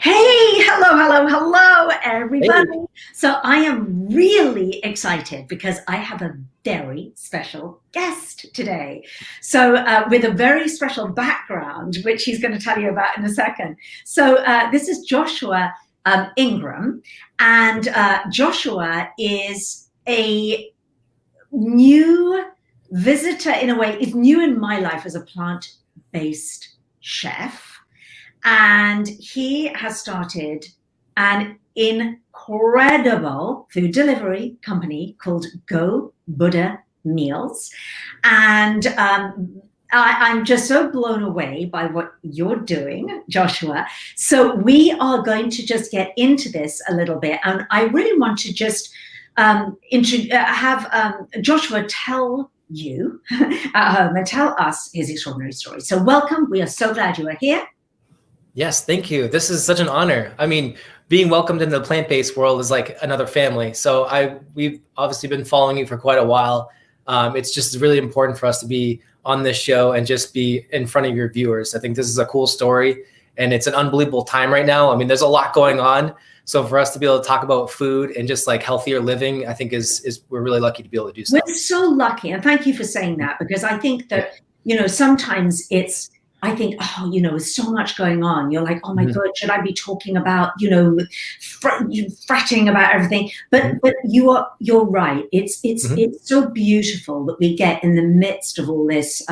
Hey, hello, everybody. Hey, So I am really excited because I have a very special guest today. So with a very special background, which he's going to tell you about in a second. So this is Joshua Ingram, and Joshua is a new visitor in a way. Is new in my life as a plant-based chef, and he has started an incredible food delivery company called Go Buddha Meals. And I'm just so blown away by what you're doing, Joshua. So we are going to just get into this a little bit. And I really want to just have Joshua tell you at home and tell us his extraordinary story. So welcome. We are so glad you are here. yes, thank you. This is such an honor. I mean, being welcomed in the plant-based world is like another family. So we've obviously been following you for quite a while. It's just really important for us to be on this show and just be in front of your viewers. I think this is a cool story, and it's an unbelievable time right now. I mean, there's a lot going on. So for us to be able to talk about food and just like healthier living, I think is we're really lucky to be able to do so. We're so lucky, and thank you for saying that, because I think that, sometimes I think, there's so much going on. You're like, oh my God, should I be talking about, fretting about everything? But you're right. It's so beautiful that we get in the midst of all this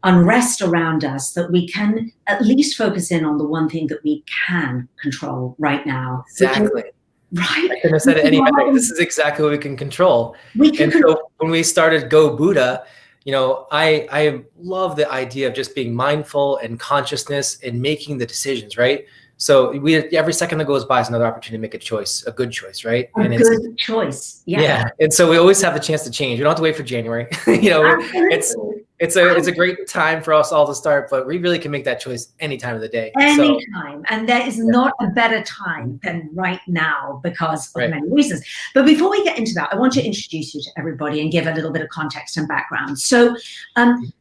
unrest around us, that we can at least focus in on the one thing that we can control right now. Exactly. Right. I couldn't have said it any better. This is exactly what we can control. So when we started Go Buddha, I love the idea of just being mindful and consciousness and making the decisions, right? So every second that goes by is another opportunity to make a choice, a good choice, right? Good choice. Yeah. And so we always have the chance to change. We don't have to wait for January. It's a great time for us all to start, but we really can make that choice any time of the day. Anytime. And there is not a better time than right now, because of many reasons. But before we get into that, I want to introduce you to everybody and give a little bit of context and background. So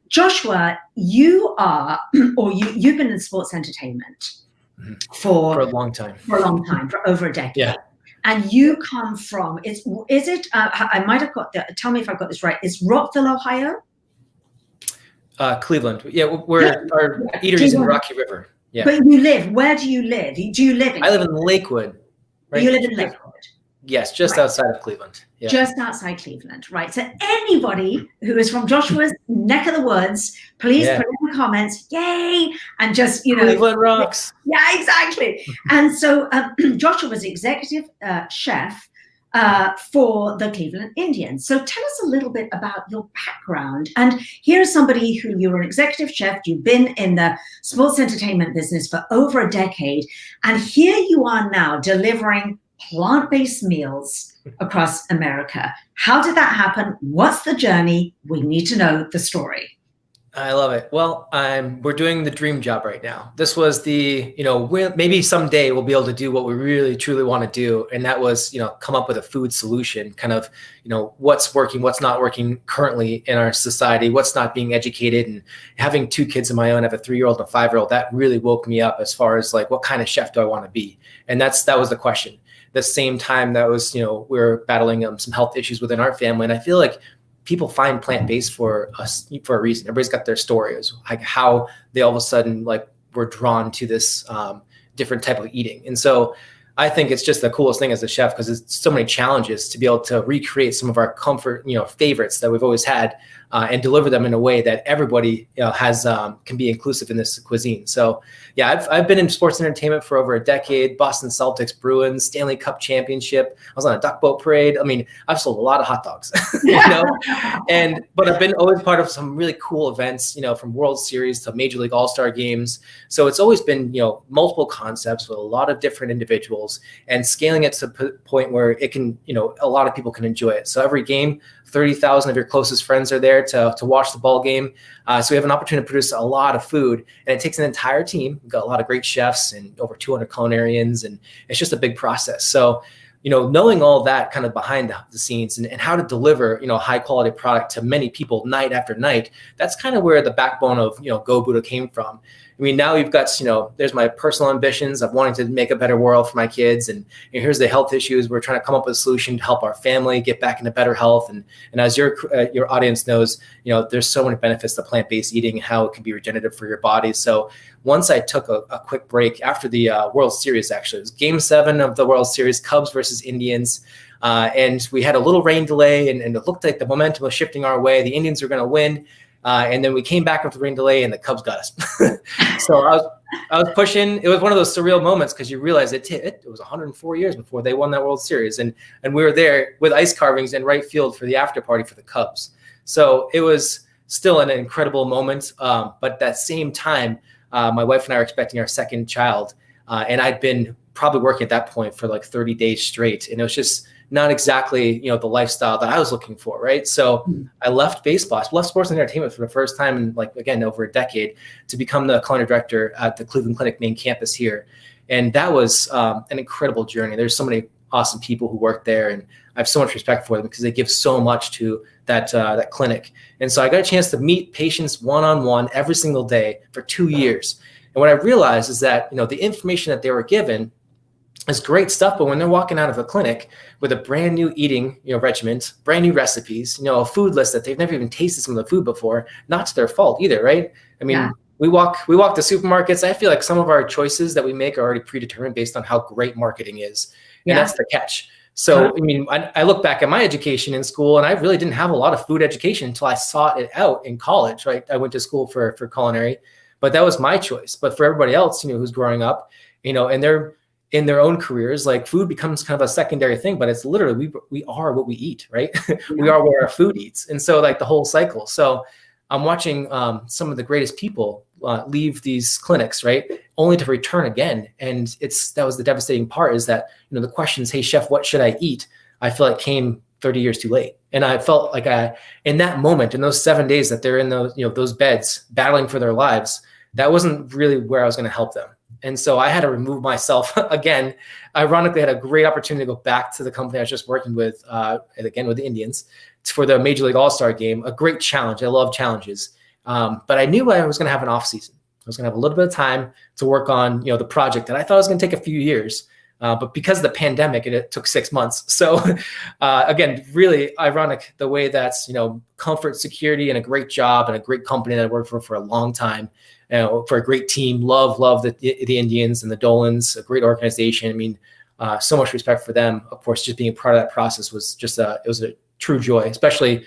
Joshua, you are, or you've been in sports entertainment for a long time. For over a decade. Yeah. And you come from, I might have got, tell me if I've got this right, it's Rockville, Ohio? Cleveland. Yeah, our eateries in Rocky River. Yeah. But where do you live? Do you live in? I live in Lakewood. Right? You live in Lakewood. Yes, just outside of Cleveland. Yeah. Just outside Cleveland, right? So anybody who is from Joshua's neck of the woods, please put in the comments, yay, and just, Cleveland rocks. Yeah, exactly. And so Joshua was executive chef for the Cleveland Indians. So tell us a little bit about your background. And here's somebody who, you're an executive chef, you've been in the sports entertainment business for over a decade, and here you are now delivering plant-based meals across America. How did that happen? What's the journey? We need to know the story. I love it. Well, we're doing the dream job right now. This was maybe someday we'll be able to do what we really truly want to do. And that was, come up with a food solution, kind of, what's working, what's not working currently in our society, what's not being educated. And having two kids of my own, I have a 3-year-old and a 5-year-old, that really woke me up as far as like, what kind of chef do I want to be? And that was the question. The same time that was, we were battling some health issues within our family. And I feel like people find plant-based for a reason. Everybody's got their stories, like how they all of a sudden were drawn to this different type of eating. And so I think it's just the coolest thing as a chef, because it's so many challenges to be able to recreate some of our comfort, favorites that we've always had, and deliver them in a way that everybody can be inclusive in this cuisine. So yeah, I've been in sports entertainment for over a decade. Boston Celtics, Bruins, Stanley Cup championship. I was on a duck boat parade. I mean, I've sold a lot of hot dogs, but I've been always part of some really cool events, from World Series to Major League All-Star games. So it's always been, multiple concepts with a lot of different individuals, and scaling it to the point where it can, a lot of people can enjoy it. So every game, 30,000 of your closest friends are there to watch the ball game. So we have an opportunity to produce a lot of food, and it takes an entire team. We've got a lot of great chefs and over 200 culinarians, and it's just a big process. So, knowing all that kind of behind the scenes and how to deliver, high quality product to many people night after night, that's kind of where the backbone of, Go Buddha came from. I mean, now you've got, there's my personal ambitions of wanting to make a better world for my kids. And here's the health issues. We're trying to come up with a solution to help our family get back into better health. And as your audience knows, there's so many benefits to plant-based eating, how it can be regenerative for your body. So once I took a quick break after the World Series, actually, it was Game 7 of the World Series, Cubs versus Indians. And we had a little rain delay, and it looked like the momentum was shifting our way. The Indians were going to win. And then we came back with the rain delay, and the Cubs got us. So I was pushing. It was one of those surreal moments because you realize it was 104 years before they won that World Series, and we were there with ice carvings in right field for the after party for the Cubs. So it was still an incredible moment. But at that same time, my wife and I are expecting our second child, and I'd been probably working at that point for like 30 days straight, and it was just not exactly, the lifestyle that I was looking for, right? So I left baseball, left sports and entertainment for the first time in again, over a decade to become the culinary director at the Cleveland Clinic main campus here. And that was an incredible journey. There's so many awesome people who work there, and I have so much respect for them because they give so much to that clinic. And so I got a chance to meet patients one-on-one every single day for 2 years. And what I realized is that, the information that they were given is great stuff, but when they're walking out of a clinic with a brand new eating, regimen, brand new recipes, a food list that they've never even tasted some of the food before, not to their fault either, right? I mean, yeah. we walk to supermarkets. I feel like some of our choices that we make are already predetermined based on how great marketing is, and that's the catch. So, I mean, I look back at my education in school, and I really didn't have a lot of food education until I sought it out in college, right? I went to school for culinary, but that was my choice. But for everybody else, who's growing up, and they're in their own careers, like food becomes kind of a secondary thing, but it's literally, we are what we eat, right? We are where our food eats. And so like the whole cycle. So I'm watching some of the greatest people leave these clinics, right? Only to return again. And that was the devastating part, is that, the questions, hey chef, what should I eat? I feel like came 30 years too late. And I felt like in that moment, in those 7 days that they're in those beds battling for their lives, that wasn't really where I was going to help them. And so I had to remove myself again. Ironically, I had a great opportunity to go back to the company I was just working with, again with the Indians, for the Major League All-Star game. A great challenge. I love challenges. But I knew I was going to have an off season. I was going to have a little bit of time to work on, the project that I thought was going to take a few years. But because of the pandemic, it took 6 months. So again, really ironic the way that's, comfort, security, and a great job and a great company that I worked for a long time. For a great team, love the Indians and the Dolans, a great organization. I mean, so much respect for them. Of course, just being part of that process was just it was a true joy, especially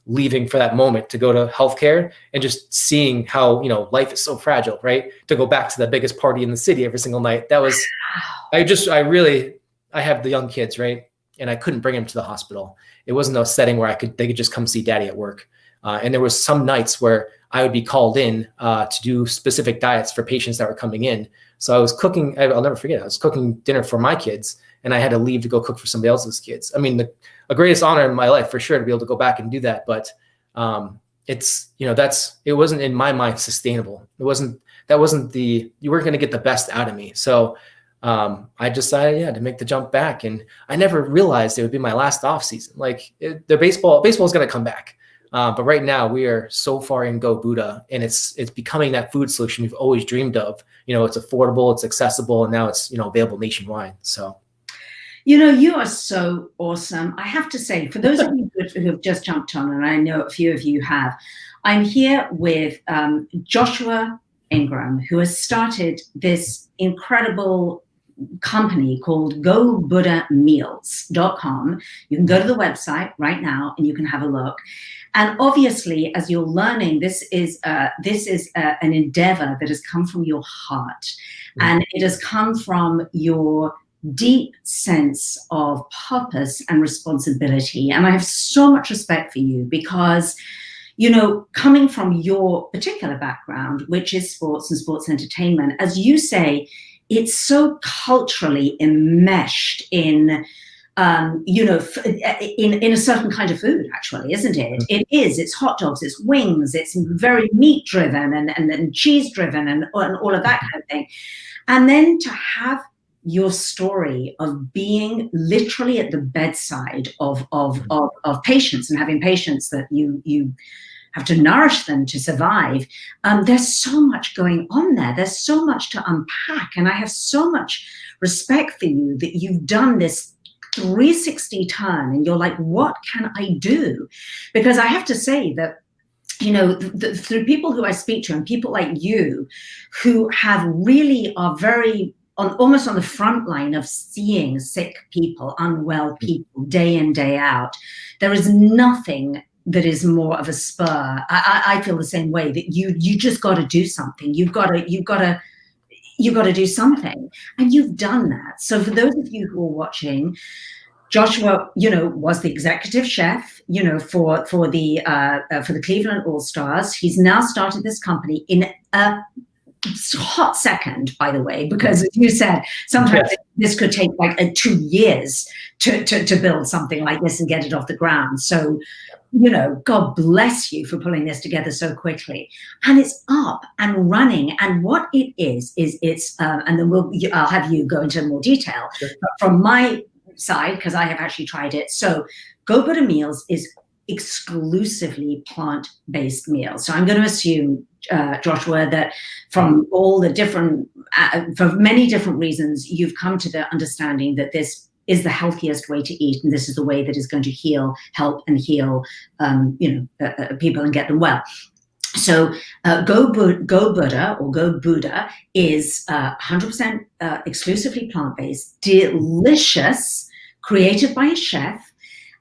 leaving for that moment to go to healthcare and just seeing how, life is so fragile, right? To go back to the biggest party in the city every single night. That was, I have the young kids, right? And I couldn't bring them to the hospital. It wasn't a setting where they could just come see daddy at work. And there was some nights where I would be called in to do specific diets for patients that were coming in. So I was cooking, I'll never forget, I was cooking dinner for my kids, and I had to leave to go cook for somebody else's kids. I mean, the greatest honor in my life for sure to be able to go back and do that. But it wasn't in my mind sustainable. You weren't going to get the best out of me. So I decided, to make the jump back. And I never realized it would be my last off season. Like baseball is going to come back. But right now we are so far in Go Buddha, and it's becoming that food solution we've always dreamed of. It's affordable, it's accessible, and now it's, available nationwide. So. You are so awesome. I have to say, for those of you who have just jumped on, and I know a few of you have, I'm here with Joshua Ingraham, who has started this incredible company called GoBuddhaMeals.com. You can go to the website right now and you can have a look. And obviously, as you're learning, this is an endeavor that has come from your heart, and it has come from your deep sense of purpose and responsibility. And I have so much respect for you because, coming from your particular background, which is sports and sports entertainment, as you say, it's so culturally enmeshed in in a certain kind of food, actually, isn't it? It's hot dogs, it's wings, it's very meat driven and cheese driven and all of that kind of thing. And then to have your story of being literally at the bedside of patients and having patients that you have to nourish them to survive. There's so much going on there. There's so much to unpack. And I have so much respect for you that you've done this 360 turn and you're like, what can I do? Because I have to say that, you know, through people who I speak to and people like you who have really are very almost on the front line of seeing sick people, unwell people day in, day out, there is nothing that is more of a spur. I feel the same way, that you just got to do something. You've got to do something, and you've done that. So for those of you who are watching, Joshua, you know, was the executive chef, you know, for the Cleveland All-Stars. He's now started this company in a hot second, by the way, because as you said, sometimes this could take like 2 years to build something like this and get it off the ground. So, you know, God bless you for pulling this together so quickly. And it's up and running. And what it is it's, and then I'll have you go into more detail. Sure. But from my side, because I have actually tried it. So Go Buddha Meals is exclusively plant-based meals. So I'm going to assume, Joshua, that from all the different, for many different reasons, you've come to the understanding that this is the healthiest way to eat, and this is the way that is going to help and heal, people and get them well. So Go Buddha or Go Buddha is 100% exclusively plant-based, delicious, created by a chef.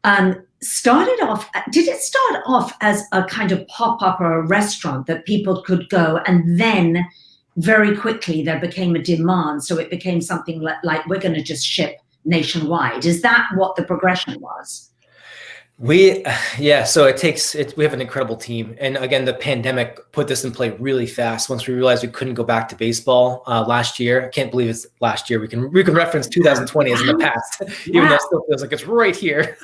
Did it start off as a kind of pop-up or a restaurant that people could go, and then very quickly there became a demand, so it became something like we're going to just ship nationwide? Is that what the progression was? So we have an incredible team. And again, the pandemic put this in play really fast. Once we realized we couldn't go back to baseball last year, I can't believe it's last year. We can reference 2020 as in the past, even though it still feels like it's right here.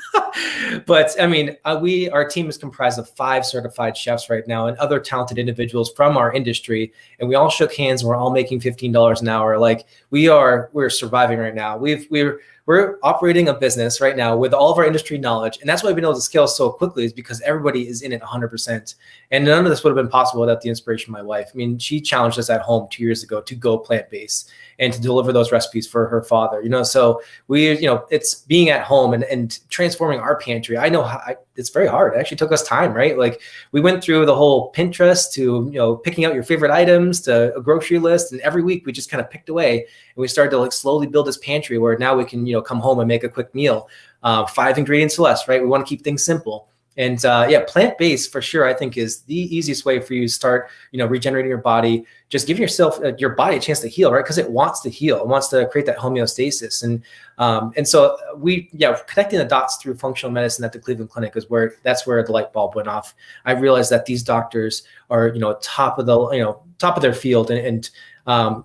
But I mean, our team is comprised of 5 certified chefs right now and other talented individuals from our industry. And we all shook hands and we're all making $15 an hour. Like we're surviving right now. We're operating a business right now with all of our industry knowledge. And that's why we've been able to scale so quickly, is because everybody is in it 100%. And none of this would have been possible without the inspiration of my wife. I mean, she challenged us at home 2 years ago to go plant-based and to deliver those recipes for her father, so it's being at home and transforming our pantry. I know it's very hard. It actually took us time, right? Like we went through the whole Pinterest to, picking out your favorite items to a grocery list. And every week we just kind of picked away and we started to slowly build this pantry where now we can, come home and make a quick meal, 5 ingredients or less, right? We want to keep things simple. And plant-based for sure, I think, is the easiest way for you to start, regenerating your body. Just give yourself, your body a chance to heal, right? Because it wants to heal. It wants to create that homeostasis. And so connecting the dots through functional medicine at the Cleveland Clinic that's where the light bulb went off. I realized that these doctors are, top of their field. And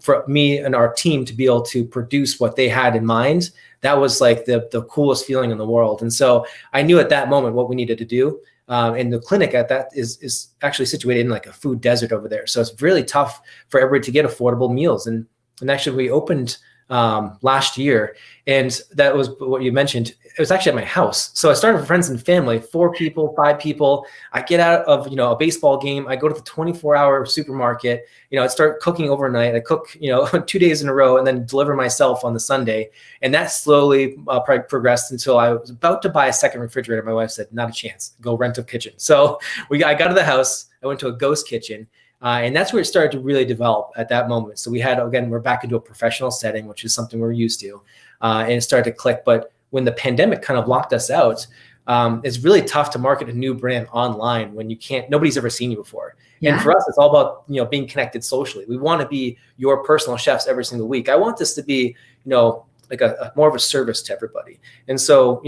for me and our team to be able to produce what they had in mind, that was like the coolest feeling in the world. And so I knew at that moment what we needed to do. And the clinic at that is actually situated in like a food desert over there. So it's really tough for everybody to get affordable meals. And actually we opened last year, and that was what you mentioned. It was actually at my house. So I started with friends and family, 4 people, 5 people. I get out of, a baseball game. I go to the 24-hour supermarket, I start cooking overnight. I cook, 2 days in a row and then deliver myself on the Sunday. And that slowly progressed until I was about to buy a second refrigerator. My wife said, not a chance, go rent a kitchen. So I got to the house. I went to a ghost kitchen. And that's where it started to really develop at that moment. So we're back into a professional setting, which is something we're used to, and it started to click. But when the pandemic kind of locked us out, it's really tough to market a new brand online when nobody's ever seen you before. Yeah. And for us, it's all about, being connected socially. We want to be your personal chefs every single week. I want this to be, like a more of a service to everybody. And so,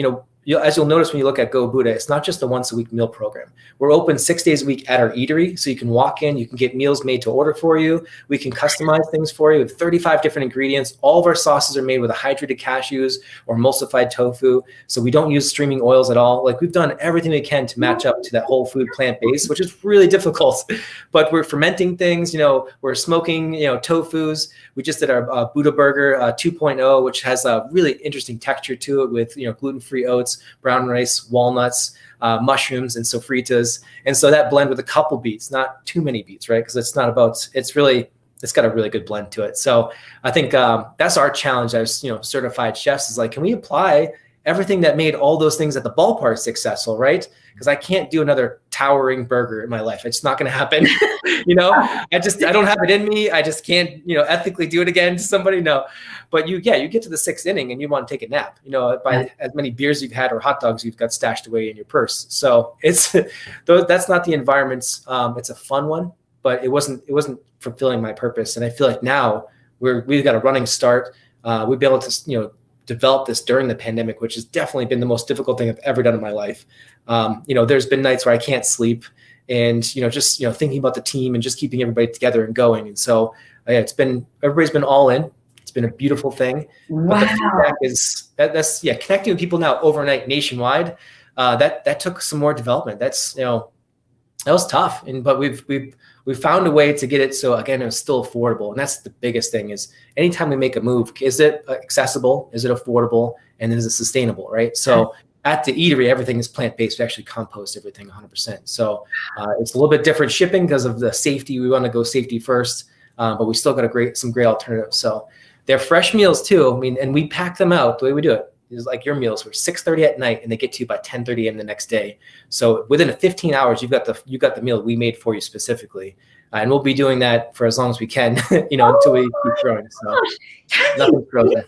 as you'll notice when you look at Go Buddha, it's not just a once a week meal program. We're open 6 days a week at our eatery. So you can walk in, you can get meals made to order for you. We can customize things for you with 35 different ingredients. All of our sauces are made with hydrated cashews or emulsified tofu. So we don't use streaming oils at all. Like we've done everything we can to match up to that whole food plant-based, which is really difficult, but we're fermenting things, we're smoking, tofus. We just did our Buddha burger 2.0, which has a really interesting texture to it with, gluten-free oats. beans, brown rice, walnuts, mushrooms, and sofritas. And so that blend with a couple beets, not too many beets, right? Because it's got a really good blend to it. So I think that's our challenge as certified chefs, is like, can we apply everything that made all those things at the ballpark successful, right? Because I can't do another towering burger in my life. It's not going to happen. I don't have it in me. I just can't, ethically do it again to somebody. No, but you get to the 6th inning and you want to take a nap, by as many beers you've had or hot dogs you've got stashed away in your purse. So that's not the environment. It's a fun one, but it wasn't fulfilling my purpose. And I feel like now we've got a running start. We've been able to, develop this during the pandemic, which has definitely been the most difficult thing I've ever done in my life. There's been nights where I can't sleep, and just thinking about the team and just keeping everybody together and going. And so everybody's been all in. It's been a beautiful thing. Wow. But the feedback is that's connecting with people now overnight nationwide. That took some more development. That was tough, but we've found a way to get it so, again, it's still affordable. And that's the biggest thing, is anytime we make a move, is it accessible? Is it affordable? And then is it sustainable, right? So at the eatery, everything is plant-based. We actually compost everything 100%. So it's a little bit different shipping because of the safety. We want to go safety first, but we still got some great alternatives. So they're fresh meals too. I mean, and we pack them out. The way we do it is like your meals were 6:30 at night, and they get to you by 10:30 a.m. the next day. So within 15 hours, you got the meal we made for you specifically, and we'll be doing that for as long as we can, until we keep growing. So nothing's frozen.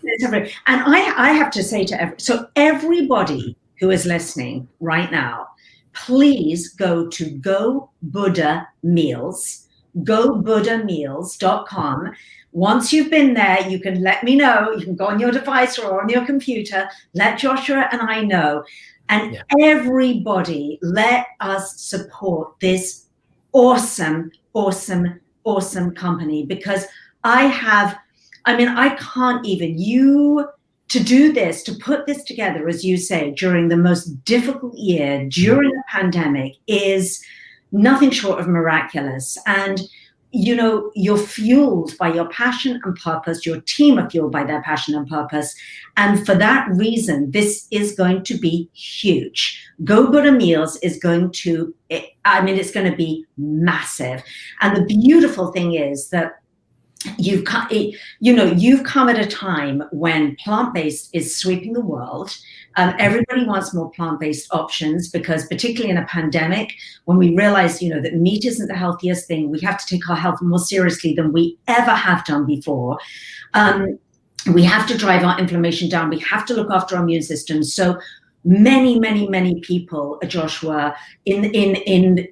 And I have to say to everybody who is listening right now, please go to gobuddhameals.com. Once you've been there, you can let me know. You can go on your device or on your computer, let Joshua and I know. And everybody, let us support this awesome company, because I can't even, to do this, to put this together, as you say, during the most difficult year, during a pandemic, is nothing short of miraculous. And you're fueled by your passion and purpose. Your team are fueled by their passion and purpose. And for that reason, this is going to be huge. Go Buddha Meals is going to, it's going to be massive. And the beautiful thing is that you've come at a time when plant-based is sweeping the world. Everybody wants more plant-based options, because particularly in a pandemic, when we realize, that meat isn't the healthiest thing, we have to take our health more seriously than we ever have done before. We have to drive our inflammation down. We have to look after our immune system. So many people, Joshua, on a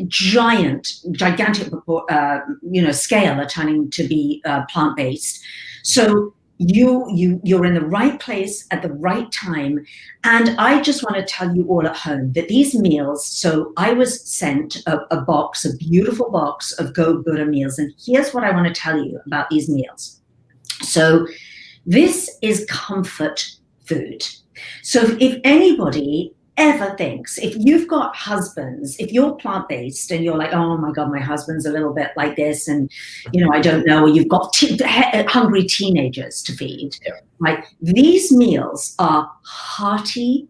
gigantic scale, are turning to be plant-based. So you're in the right place at the right time. And I just want to tell you all at home that these meals, so I was sent a beautiful box of Go Buddha meals. And here's what I want to tell you about these meals. So this is comfort food. So if anybody ever thinks, if you've got husbands, if you're plant-based and you're like, oh my God, my husband's a little bit like this, and I don't know, or you've got hungry teenagers to feed, right? These meals are hearty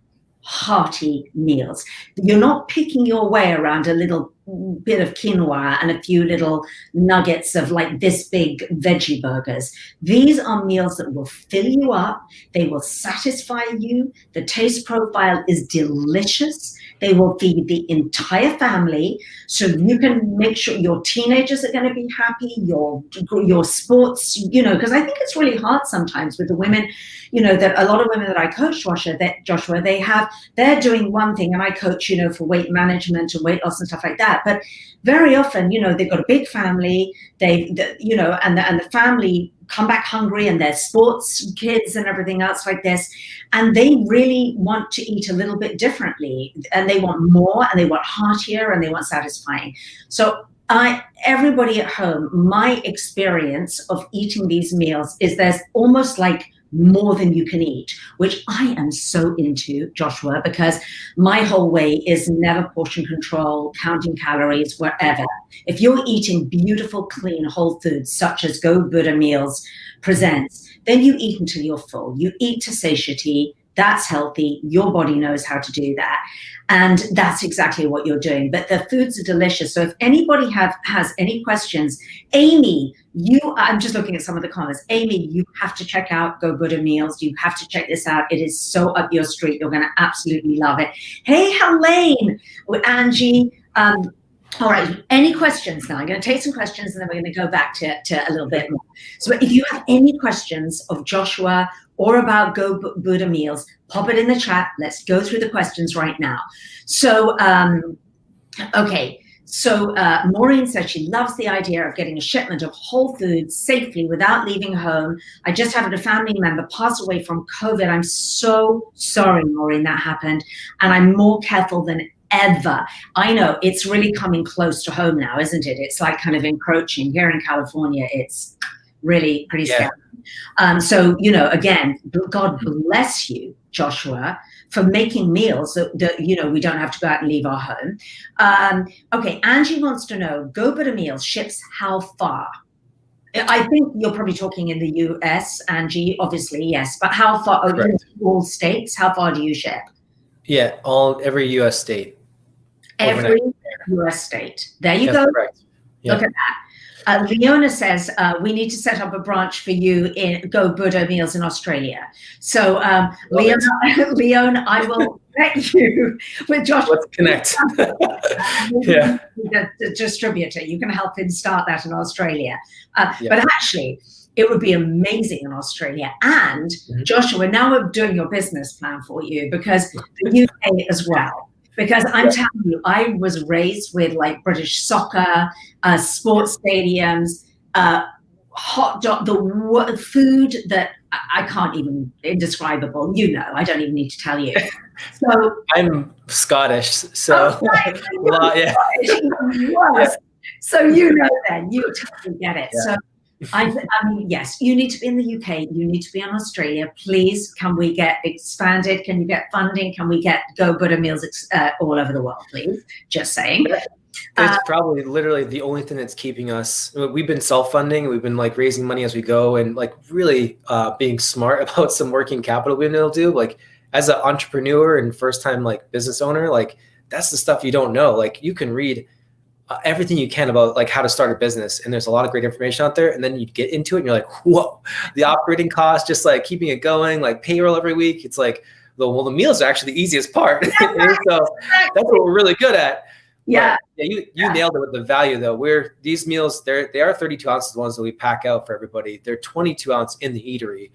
meals. You're not picking your way around a little bit of quinoa and a few little nuggets of like this big veggie burgers. These are meals that will fill you up. They will satisfy you. The taste profile is delicious. They will feed the entire family. So you can make sure your teenagers are going to be happy, your sports, because I think it's really hard sometimes with the women, that a lot of women that I coach, Joshua, they're doing one thing, and I coach, for weight management and weight loss and stuff like that. But very often, they've got a big family, and the family come back hungry, and their sports kids and everything else like this. And they really want to eat a little bit differently, and they want more, and they want heartier, and they want satisfying. So everybody at home, my experience of eating these meals is there's almost like more than you can eat, which I am so into, Joshua, because my whole way is never portion control, counting calories, wherever. If you're eating beautiful, clean, whole foods, such as Go Buddha Meals presents, then you eat until you're full. You eat to satiety. That's healthy. Your body knows how to do that. And that's exactly what you're doing. But the foods are delicious. So if anybody has any questions, Amy, I'm just looking at some of the comments. Amy, you have to check out Go Buddha Meals. You have to check this out. It is so up your street. You're going to absolutely love it. Hey, Helene, with Angie. All right, any questions now? I'm going to take some questions and then we're going to go back to a little bit more. So if you have any questions of Joshua or about Go Buddha Meals, pop it in the chat. Let's go through the questions right now. So, okay. So Maureen says she loves the idea of getting a shipment of whole foods safely without leaving home. I just had a family member pass away from COVID. I'm so sorry, Maureen, that happened. And I'm more careful than ever. I know it's really coming close to home now, isn't it? It's like kind of encroaching here in California. It's really pretty scary. So, you know, again, God bless you, Joshua, for making meals that you know, we don't have to go out and leave our home. Okay, Angie wants to know, Go Buddha Meals ships how far? I think you're probably talking in the US, Angie, obviously, yes. But how far, all states, how far do you ship? Yeah, every US state. Every US state. There you go. Correct. Yep. Look at that. Leona says, we need to set up a branch for you in Go Buddha Meals in Australia. So, Leona, I will connect you with Joshua. Let's connect. Yeah. The distributor. You can help him start that in Australia. But actually, it would be amazing in Australia. And Joshua, now we're doing your business plan for you, because the UK as well. Because I'm telling you, I was raised with like British soccer, sports stadiums, hot dog, the food that I can't even, indescribable. You know, I don't even need to tell you. So I'm Scottish, so So you know, then you totally get it. So I mean, yes, you need to be in the UK. You need to be in Australia. Please, can we get expanded? Can you get funding? Can we get Go Buddha Meals all over the world, please? Just saying. It's probably literally the only thing that's keeping us. We've been self-funding. We've been like raising money as we go, and like really being smart about some working capital we've been able to do. Like as an entrepreneur and first-time like business owner, like that's the stuff you don't know. Like you can read everything you can about like how to start a business, and there's a lot of great information out there, and then you get into it and you're like, whoa, the operating costs, just like keeping it going, like payroll every week. It's like, well, the meals are actually the easiest part. So that's what we're really good at. You nailed it with the value though. These meals, they are 32 ounces, the ones that we pack out for everybody. They're 22 ounce in the eatery.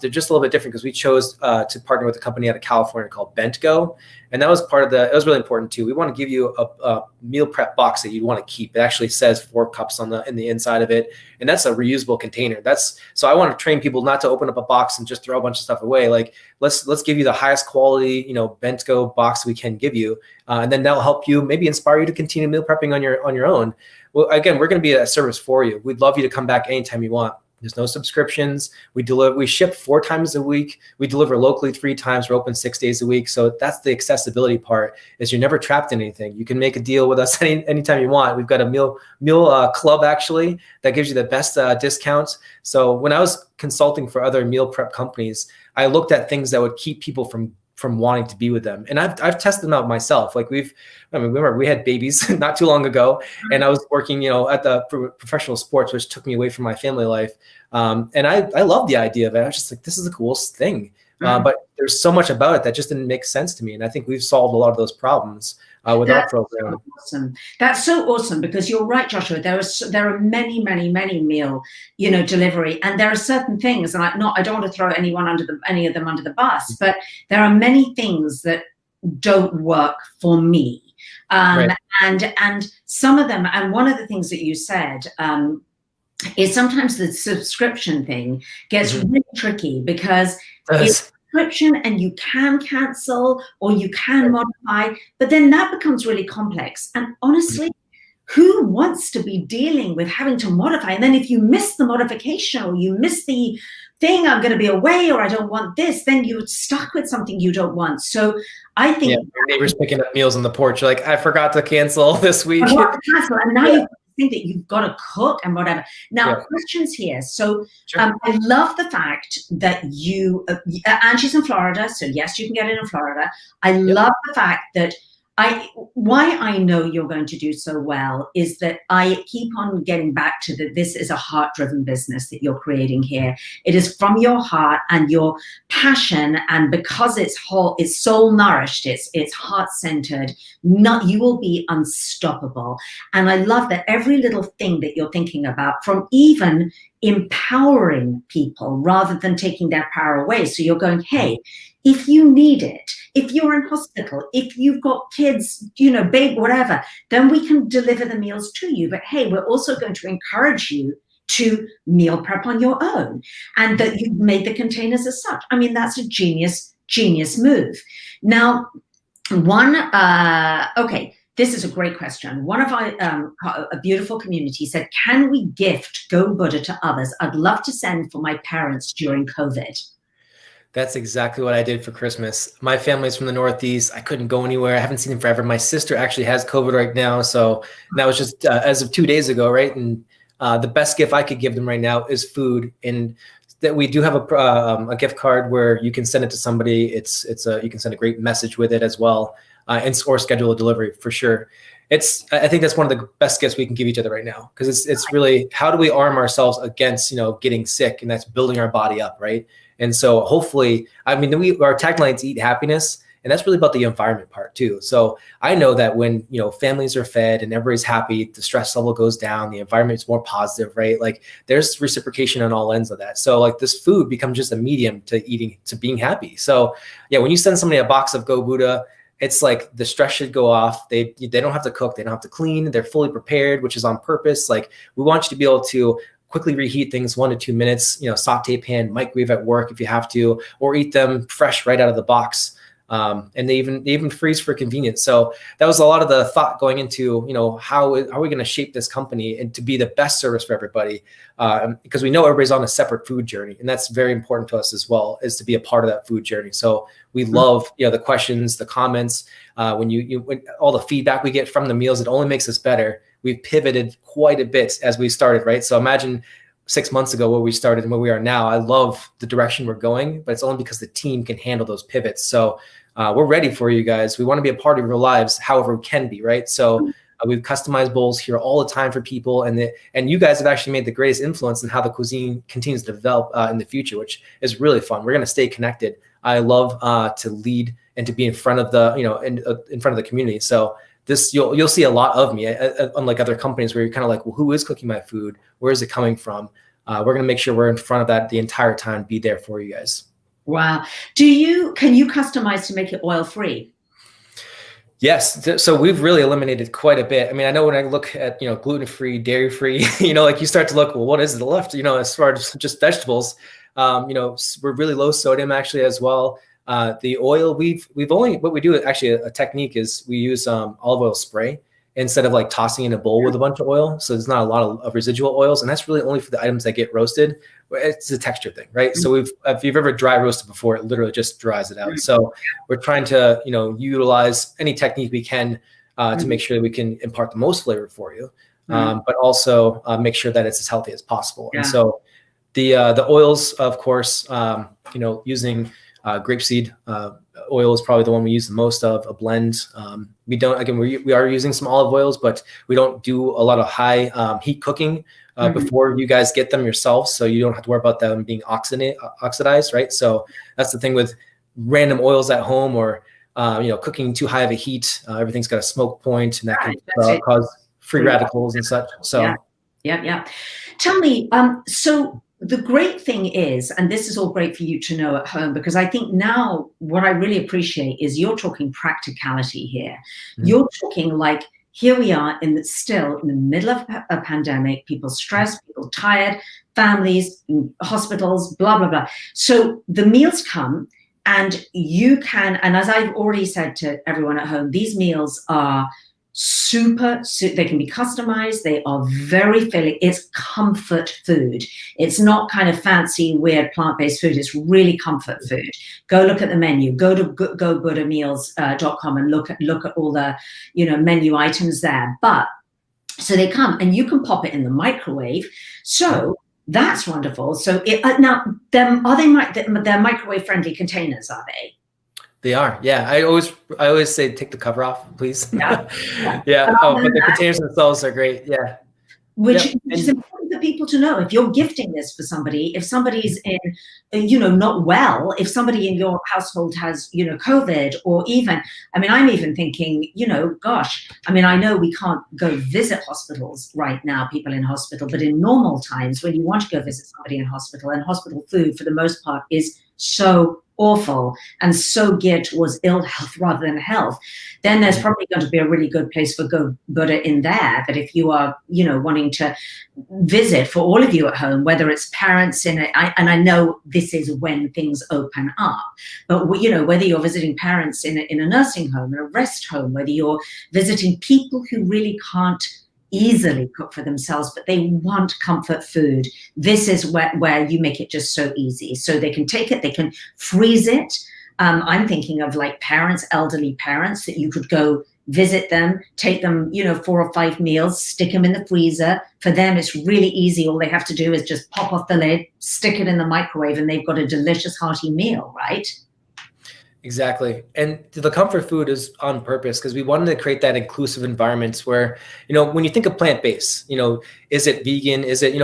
They're just a little bit different because we chose to partner with a company out of California called BentGo. And that was part of it was really important too. We want to give you a meal prep box that you'd want to keep. It actually says 4 cups in the inside of it. And that's a reusable container. So I want to train people not to open up a box and just throw a bunch of stuff away. Like let's give you the highest quality, you know, BentGo box we can give you. And then that'll help you, maybe inspire you to continue meal prepping on your own. Well, again, we're going to be a service for you. We'd love you to come back anytime you want. There's no subscriptions. We ship 4 times a week. We deliver locally 3 times. We're open 6 days a week. So that's the accessibility part, is you're never trapped in anything. You can make a deal with us anytime you want. We've got a meal club actually that gives you the best discounts. So when I was consulting for other meal prep companies, I looked at things that would keep people from wanting to be with them. And I've tested them out myself. Like remember we had babies not too long ago, and I was working, you know, at the professional sports, which took me away from my family life. And I love the idea of it. I was just like, this is the coolest thing. But there's so much about it that just didn't make sense to me. And I think we've solved a lot of those problems with our program. Awesome. That's so awesome, because you're right, Joshua. There are many meal, you know, delivery, and there are certain things, and I don't want to throw any of them under the bus, but there are many things that don't work for me. And some of them, and one of the things that you said is sometimes the subscription thing gets really tricky, because it's subscription and you can cancel or you can modify, but then that becomes really complex. And honestly, who wants to be dealing with having to modify? And then if you miss the modification, or you miss the thing, I'm going to be away, or I don't want this, then you're stuck with something you don't want. So I think your neighbor's picking up meals on the porch. You're like, I forgot to cancel this week. And now you've got think that you've got to cook and whatever. Now, Yeah. questions here. So Sure. I love the fact that you, Angie's in Florida, so yes, you can get it in Florida. I love the fact that why I know you're going to do so well is that I keep on getting back to that this is a heart-driven business that you're creating here. It is from your heart and your passion, and because it's whole, it's soul-nourished, it's heart-centered, you will be unstoppable. And I love that every little thing that you're thinking about, from even empowering people rather than taking their power away. So you're going, hey, if you need it, if you're in hospital, if you've got kids, babe, whatever, then we can deliver the meals to you. But hey, we're also going to encourage you to meal prep on your own, and that you've made the containers as such. I mean, that's a genius move. Now, okay, this is a great question. One of a beautiful community said, can we gift Go Buddha to others? I'd love to send for my parents during COVID. That's exactly what I did for Christmas. My family's from the Northeast. I couldn't go anywhere. I haven't seen them forever. My sister actually has COVID right now. So that was just as of 2 days ago, right? And the best gift I could give them right now is food. And that we do have a gift card where you can send it to somebody. You can send a great message with it as well, or schedule a delivery for sure. I think that's one of the best gifts we can give each other right now, because it's really, how do we arm ourselves against getting sick, and that's building our body up, right? And so hopefully, I mean, our tagline is Eat Happiness, and that's really about the environment part too. So I know that when families are fed and everybody's happy, the stress level goes down, the environment's more positive, right? Like there's reciprocation on all ends of that. So like this food becomes just a medium to being happy. So yeah, when you send somebody a box of Go Buddha, it's like the stress should go off. They don't have to cook, they don't have to clean, they're fully prepared, which is on purpose. Like we want you to be able to quickly reheat things 1 to 2 minutes, saute pan, microwave at work if you have to, or eat them fresh right out of the box. And they even freeze for convenience. So that was a lot of the thought going into, how are we going to shape this company and to be the best service for everybody? Because we know everybody's on a separate food journey, and that's very important to us as well, is to be a part of that food journey. So we love, the questions, the comments, when all the feedback we get from the meals, it only makes us better. We've pivoted quite a bit as we started, right? So imagine 6 months ago where we started and where we are now. I love the direction we're going, but it's only because the team can handle those pivots. So we're ready for you guys. We want to be a part of your lives, however we can be, right? So we've customized bowls here all the time for people, and you guys have actually made the greatest influence in how the cuisine continues to develop in the future, which is really fun. We're going to stay connected. I love to lead and to be in front of the, in front of the community. So this, you'll see a lot of me, unlike other companies where you're kind of like, well, who is cooking my food? Where is it coming from? We're going to make sure we're in front of that the entire time, be there for you guys. Wow. Can you customize to make it oil-free? Yes. So we've really eliminated quite a bit. I mean, I know when I look at, gluten-free, dairy-free, like you start to look, well, what is the left, as far as just vegetables, we're really low sodium actually as well. The oil what we do actually, a technique is we use olive oil spray instead of like tossing in a bowl with a bunch of oil. So there's not a lot of residual oils, and that's really only for the items that get roasted. It's a texture thing, right? Mm-hmm. So if you've ever dry roasted before, it literally just dries it out. Mm-hmm. So we're trying to, utilize any technique we can to make sure that we can impart the most flavor for you, but also make sure that it's as healthy as possible. Yeah. And so the oils, of course, using grapeseed oil is probably the one we use the most of, a blend. We are using some olive oils, but we don't do a lot of high heat cooking before you guys get them yourselves. So you don't have to worry about them being oxidized, right? So that's the thing with random oils at home, or, cooking too high of a heat. Everything's got a smoke point, and that can cause free radicals and such. So yeah. Tell me, so the great thing is, and this is all great for you to know at home, because I think now what I really appreciate is you're talking practicality here. Mm-hmm. You're talking like, here we are still in the middle of a pandemic, people stressed, people tired, families, hospitals, blah, blah, blah. So the meals come, and you can, and as I've already said to everyone at home, these meals are they can be customized. They are very filling. It's comfort food. It's not kind of fancy, weird plant-based food. It's really comfort food. Go look at the menu. Go to gobuddhameals.com and look at all the, menu items there. But So they come and you can pop it in the microwave. So that's wonderful. So now, are they're microwave friendly containers, are they? They are, yeah. I always say take the cover off, please. Yeah. Yeah. Oh, but the containers themselves are great. Yeah. Which is important for people to know. If you're gifting this for somebody, if somebody's in, not well, if somebody in your household has, COVID, or even, I'm even thinking, gosh, I know we can't go visit hospitals right now, people in hospital, but in normal times when you want to go visit somebody in hospital, and hospital food for the most part is so awful and so geared towards ill health rather than health, then there's probably going to be a really good place for Go Buddha in there. That if you are, wanting to visit for all of you at home, whether it's parents in it, and I know this is when things open up, but whether you're visiting parents in a nursing home, in a rest home, whether you're visiting people who really can't easily cook for themselves, but they want comfort food. This is where you make it just so easy. So they can take it, they can freeze it. I'm thinking of like parents, elderly parents, that you could go visit them, take them, 4 or 5 meals, stick them in the freezer. For them, it's really easy. All they have to do is just pop off the lid, stick it in the microwave, and they've got a delicious, hearty meal, right? Exactly. And the comfort food is on purpose because we wanted to create that inclusive environment where, when you think of plant-based, is it vegan? Is it,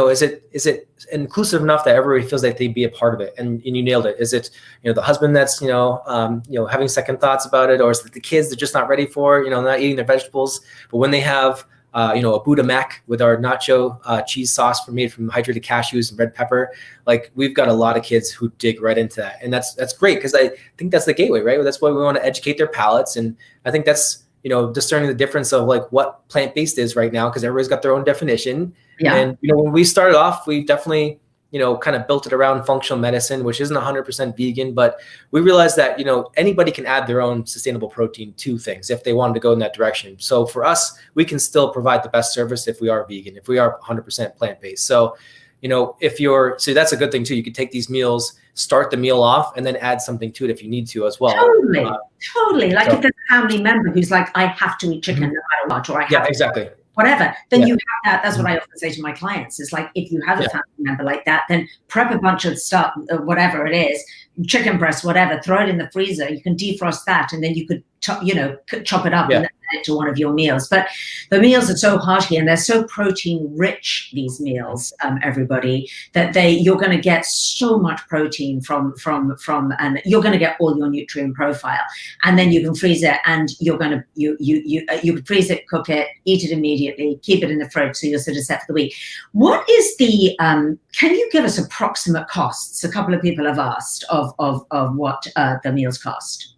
is it inclusive enough that everybody feels like they'd be a part of it? And you nailed it. Is it, the husband that's, having second thoughts about it, or is it the kids that are just not ready for, not eating their vegetables? But when they have, a Buddha mac with our nacho cheese sauce made from hydrated cashews and red pepper, like we've got a lot of kids who dig right into that, and that's great because I think that's the gateway, right? That's why we want to educate their palates, and I think that's discerning the difference of like what plant-based is right now, because everybody's got their own definition. Yeah. And when we started off, we definitely kind of built it around functional medicine, which isn't 100% vegan, but we realized that, anybody can add their own sustainable protein to things if they wanted to go in that direction. So for us, we can still provide the best service if we are vegan, if we are 100% plant-based. So, so that's a good thing too. You could take these meals, start the meal off, and then add something to it if you need to as well. Totally. Like if there's a family member who's like, I have to eat chicken no matter what, or I have exactly. Whatever, then you have that. That's what I often say to my clients. It's like, if you have a family member like that, then prep a bunch of stuff, whatever it is, chicken breast, whatever, throw it in the freezer. You can defrost that, and then you could, chop it up and add it to one of your meals. But the meals are so hearty and they're so protein rich, these meals, everybody, that you're going to get so much protein from, and you're going to get all your nutrient profile. And then you can freeze it, and you're going to, you can freeze it, cook it, eat it immediately, keep it in the fridge, so you're sort of set for the week. What is the, can you give us approximate costs? A couple of people have asked of what the meals cost.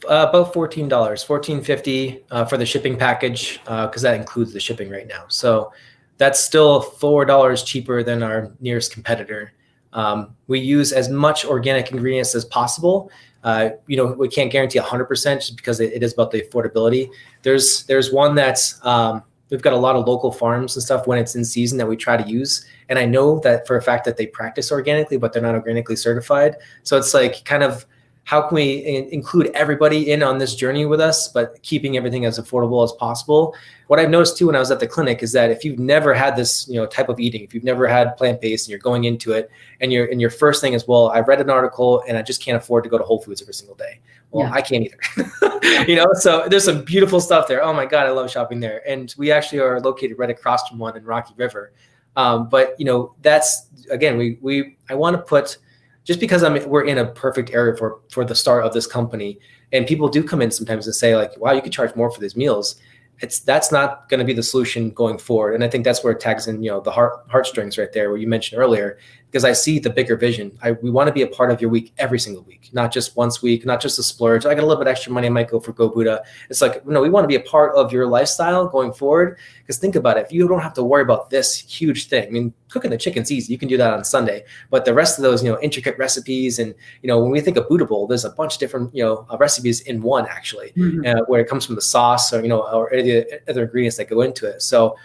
About $14, $14.50 for the shipping package, because that includes the shipping right now. So that's still $4 cheaper than our nearest competitor. We use as much organic ingredients as possible. We can't guarantee 100% just because it is about the affordability. There's one that's we've got a lot of local farms and stuff when it's in season that we try to use. And I know that for a fact that they practice organically, but they're not organically certified. So it's like kind of, how can we include everybody in on this journey with us, but keeping everything as affordable as possible? What I've noticed too when I was at the clinic is that if you've never had this, type of eating, if you've never had plant-based and you're going into it, and your first thing is, well, I read an article and I just can't afford to go to Whole Foods every single day. Well, I can't either. So there's some beautiful stuff there. Oh my God, I love shopping there. And we actually are located right across from one in Rocky River. But that's, again, I want to put, just because we're in a perfect area for the start of this company, and people do come in sometimes and say like, wow, you could charge more for these meals. That's not going to be the solution going forward. And I think that's where it tags in, the heartstrings right there, where you mentioned earlier, because I see the bigger vision. We want to be a part of your week every single week, not just once a week, not just a splurge. I got a little bit extra money, I might go for Go Buddha. It's like, no, we want to be a part of your lifestyle going forward. Because think about it, if you don't have to worry about this huge thing, I mean, cooking the chicken's easy. You can do that on Sunday, but the rest of those, intricate recipes, and when we think of Buddha Bowl, there's a bunch of different, recipes in one actually, where it comes from the sauce or or any other ingredients that go into it. So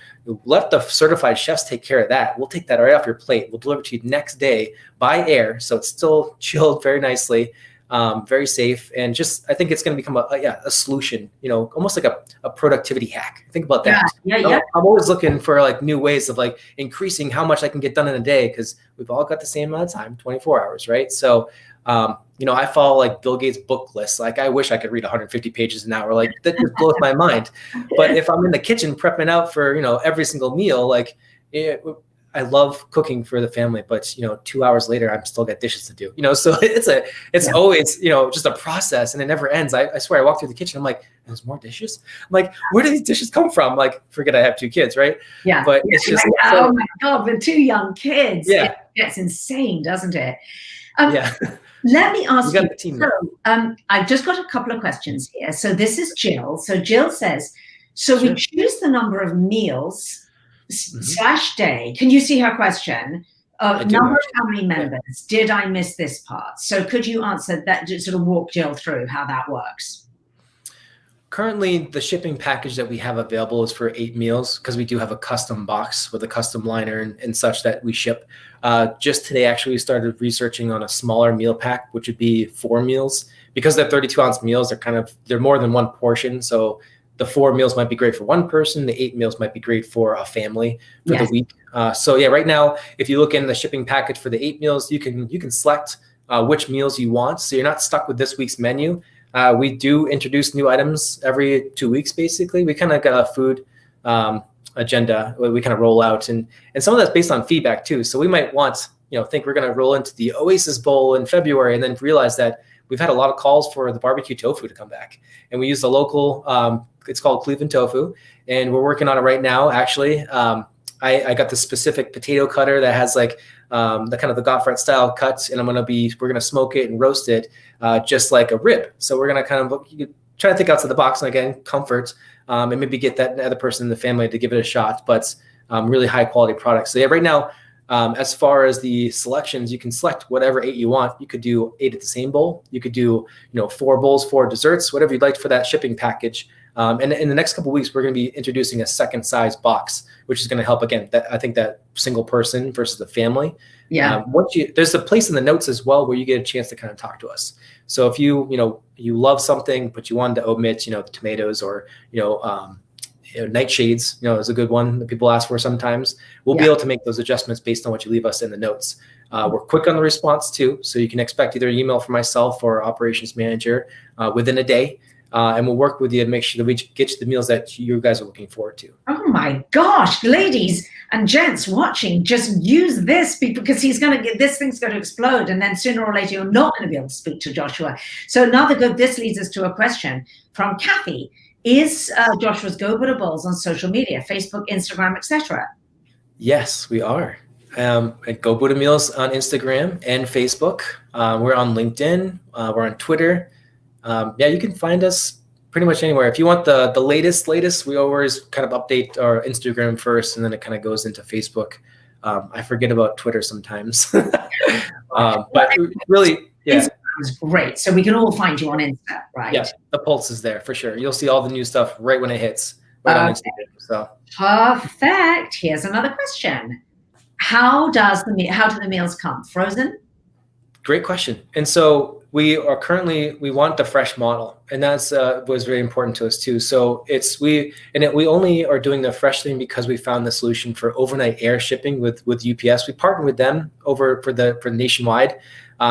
let the certified chefs take care of that. We'll take that right off your plate. We'll deliver it to you next day by air, so it's still chilled very nicely. very safe, and just I think it's going to become a solution. Almost like a productivity hack. Think about that. Yeah. I'm always looking for like new ways of like increasing how much I can get done in a day, because we've all got the same amount of time, 24 hours, right? So I follow like Bill Gates' book list. Like I wish I could read 150 pages an hour. Like that just blows my mind. But if I'm in the kitchen prepping out for, every single meal, like I love cooking for the family, but 2 hours later, I'm still got dishes to do, so it's always, just a process, and it never ends. I swear I walk through the kitchen, I'm like, there's more dishes. I'm like, where do these dishes come from? Like, forget I have 2 kids, right? Yeah. But it's just, oh my God, with 2 young kids, yeah, it's insane, doesn't it? Yeah. Let me ask you, so, I've just got a couple of questions here. So this is Jill. So Jill says, we choose the number of meals / day. Can you see her question? Number of family members. Did I miss this part? So could you answer that, just sort of walk Jill through how that works? Currently, the shipping package that we have available is for 8 meals, because we do have a custom box with a custom liner and such that we ship. Just today, actually, we started researching on a smaller meal pack, which would be 4 meals. Because they're 32-ounce meals, they're more than one portion. So the 4 meals might be great for one person. The 8 meals might be great for a family for the week. So yeah, right now, if you look in the shipping package for the 8 meals, you can select which meals you want. So you're not stuck with this week's menu. We do introduce new items every 2 weeks, basically. We kind of got a food agenda we kind of roll out, and some of that's based on feedback too. So we might think we're going to roll into the Oasis Bowl in February, and then realize that we've had a lot of calls for the barbecue tofu to come back. And we use the local, it's called Cleveland Tofu, and we're working on it right now, actually. I got the specific potato cutter that has like the kind of the Gottfried style cuts, and we're going to smoke it and roast it just like a rib. So we're going to kind of try to think outside the box, and again, comfort, and maybe get that other person in the family to give it a shot, but really high quality products. So yeah, right now, as far as the selections, you can select whatever 8 you want. You could do 8 at the same bowl. You could do 4 bowls, 4 desserts, whatever you'd like for that shipping package. And in the next couple of weeks, we're going to be introducing a second size box, which is going to help, again, I think that single person versus the family. Yeah. There's a place in the notes as well where you get a chance to kind of talk to us. So if you love something, but you wanted to omit, the tomatoes, or, nightshades, is a good one that people ask for sometimes. We'll be able to make those adjustments based on what you leave us in the notes. We're quick on the response too. So you can expect either an email from myself or operations manager within a day. And we'll work with you to make sure that we get you the meals that you guys are looking forward to. Oh my gosh, ladies and gents watching, just use this, because this thing's going to explode, and then sooner or later you're not going to be able to speak to Joshua. So this leads us to a question from Kathy. Is Joshua's Go Buddha Bowls on social media, Facebook, Instagram, etc.? Yes, we are. At Go Buddha Meals on Instagram and Facebook. We're on LinkedIn. We're on Twitter. You can find us pretty much anywhere. If you want the latest, we always kind of update our Instagram first, and then it kind of goes into Facebook. I forget about Twitter sometimes. But really, yeah. It's great. So we can all find you on Insta, right? Yeah, the pulse is there for sure. You'll see all the new stuff right when it hits. Right on Instagram. So perfect. Here's another question. How do the meals come? Frozen? Great question. And so we want the fresh model, and that's was very important to us too. So we only are doing the fresh thing because we found the solution for overnight air shipping with UPS. We partnered with them for nationwide,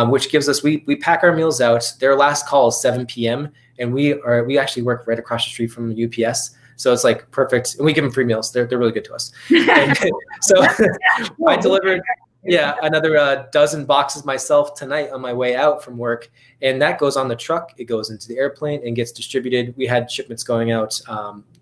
which gives us, we pack our meals out. Their last call is 7 p.m. and we actually work right across the street from UPS. So it's like perfect, and we give them free meals. They're really good to us. And so I delivered another dozen boxes myself tonight on my way out from work, and that goes on the truck. It goes into the airplane and gets distributed. We had shipments going out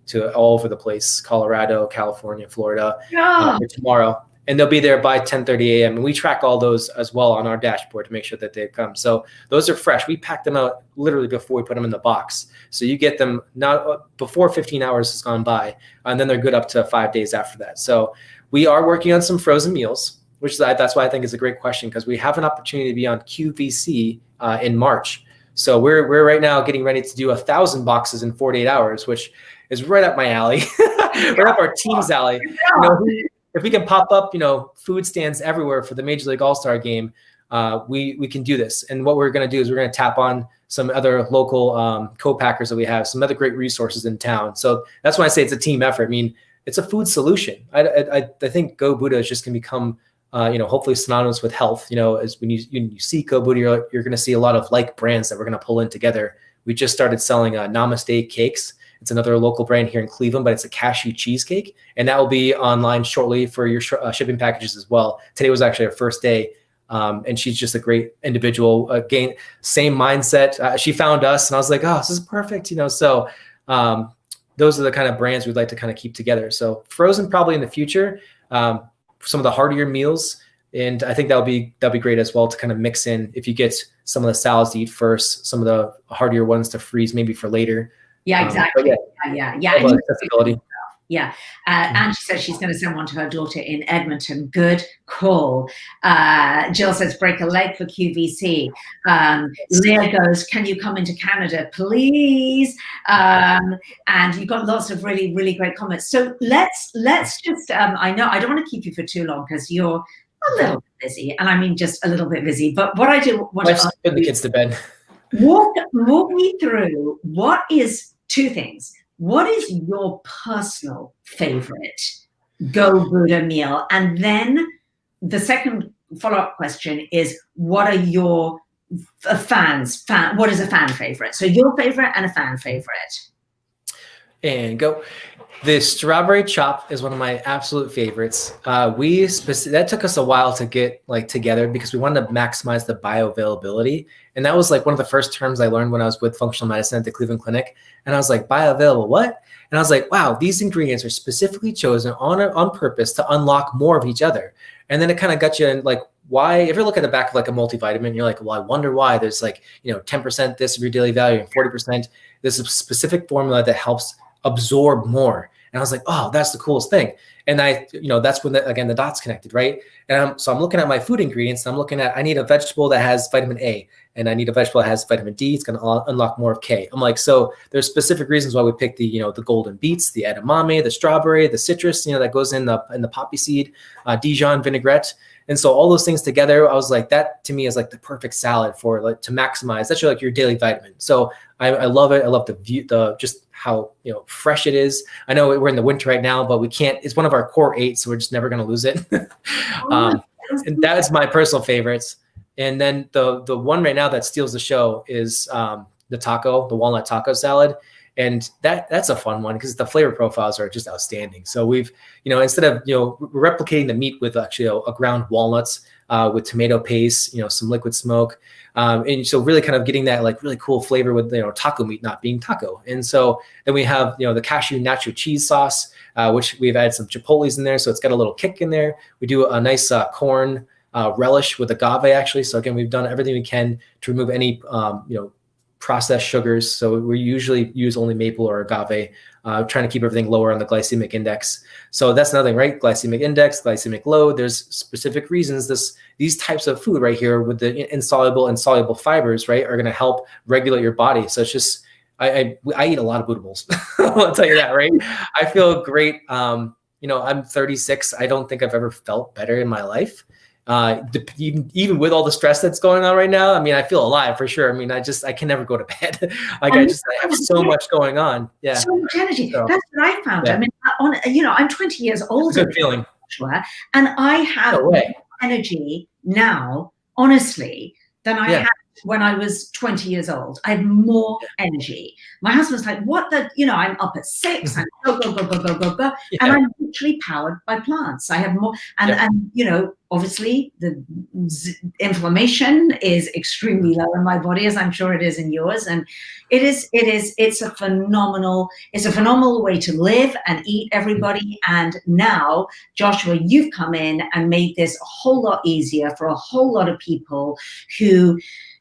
to all over the place: Colorado, California, Florida, for tomorrow, and they'll be there by 10:30 a.m. And we track all those as well on our dashboard to make sure that they come. So those are fresh. We pack them out literally before we put them in the box. So you get them not before 15 hours has gone by, and then they're good up to 5 days after that. So we are working on some frozen meals, that's why I think is a great question, because we have an opportunity to be on QVC in March. So we're right now getting ready to do 1,000 boxes in 48 hours, which is right up my alley, right up our team's alley. If we can pop up, food stands everywhere for the Major League All-Star game, we can do this. And what we're going to do is we're going to tap on some other local co-packers that we have, some other great resources in town. So that's why I say it's a team effort. I mean, it's a food solution. I think Go Buddha is just going to become, hopefully synonymous with health. As when you see Go Buddha, you're going to see a lot of like brands that we're going to pull in together. We just started selling Namaste cakes. It's another local brand here in Cleveland, but it's a cashew cheesecake. And that will be online shortly for your shipping packages as well. Today was actually our first day. And she's just a great individual. Again, same mindset. She found us and I was like, oh, this is perfect. So those are the kind of brands we'd like to kind of keep together. So frozen probably in the future, some of the heartier meals. And I think that'll be great as well to kind of mix in if you get some of the salads to eat first, some of the heartier ones to freeze maybe for later. Yeah, exactly. Yeah. Accessibility. Yeah. And she says she's going to send one to her daughter in Edmonton. Good call. Jill says, break a leg for QVC. Leah goes, can you come into Canada, please? And you've got lots of really, really great comments. So let's just, I know I don't want to keep you for too long because you're a little bit busy. And I mean, just a little bit busy. But what I do want to put the kids to bed. Walk me through what is two things. What is your personal favorite Go Buddha meal? And then the second follow-up question is, what are your what is a fan favorite? So your favorite and a fan favorite. And go. The strawberry chop is one of my absolute favorites. That took us a while to get together because we wanted to maximize the bioavailability. And that was one of the first terms I learned when I was with functional medicine at the Cleveland Clinic. And I was like, bioavailable, what? And I was like, wow, these ingredients are specifically chosen on purpose to unlock more of each other. And then it kind of got you in why, if you look at the back of a multivitamin, you're like, well, I wonder why there's 10% this of your daily value and 40%. There's a specific formula that helps absorb more. And I was like, oh, that's the coolest thing. And that's when the dots connected, right? And so I'm looking at my food ingredients and I'm looking at, I need a vegetable that has vitamin A and I need a vegetable that has vitamin D. It's going to unlock more of K. I'm like, so there's specific reasons why we picked the golden beets, the edamame, the strawberry, the citrus, that goes in the poppy seed, Dijon vinaigrette. And so all those things together, I was like, that to me is the perfect salad for to maximize. That's your daily vitamin. So I love it. I love the view, just how fresh it is. I know we're in the winter right now, but we can't. It's one of our core 8, so we're just never going to lose it. And that is my personal favorites. And then the one right now that steals the show is the walnut taco salad. And that's a fun one because the flavor profiles are just outstanding. So we've, instead of, replicating the meat with actually a ground walnuts with tomato paste, some liquid smoke. And so really kind of getting that really cool flavor with, taco meat not being taco. And so then we have, the cashew nacho cheese sauce, which we've added some chipotles in there. So it's got a little kick in there. We do a nice corn relish with agave actually. So again, we've done everything we can to remove any, processed sugars. So we usually use only maple or agave, trying to keep everything lower on the glycemic index. So that's another thing, right? Glycemic index, glycemic load. There's specific reasons these types of food right here with the insoluble and soluble fibers, right, are going to help regulate your body. So it's just, I eat a lot of Buddha I'll tell you that, right? I feel great. I'm 36. I don't think I've ever felt better in my life. Even with all the stress that's going on right now, I mean, I feel alive for sure. I mean, I can never go to bed. I have so much going on. Yeah. So much energy. So, that's what I found. Yeah. I mean, I'm 20 years older. Good feeling. And I have more energy now, honestly, than I had when I was 20 years old. I have more energy. My husband's like, what the, I'm up at 6, I'm go. Yeah. And I'm literally powered by plants. I have more, and obviously the inflammation is extremely low in my body, as I'm sure it is in yours. And it's a phenomenal way to live and eat, everybody. And now, Joshua, you've come in and made this a whole lot easier for a whole lot of people who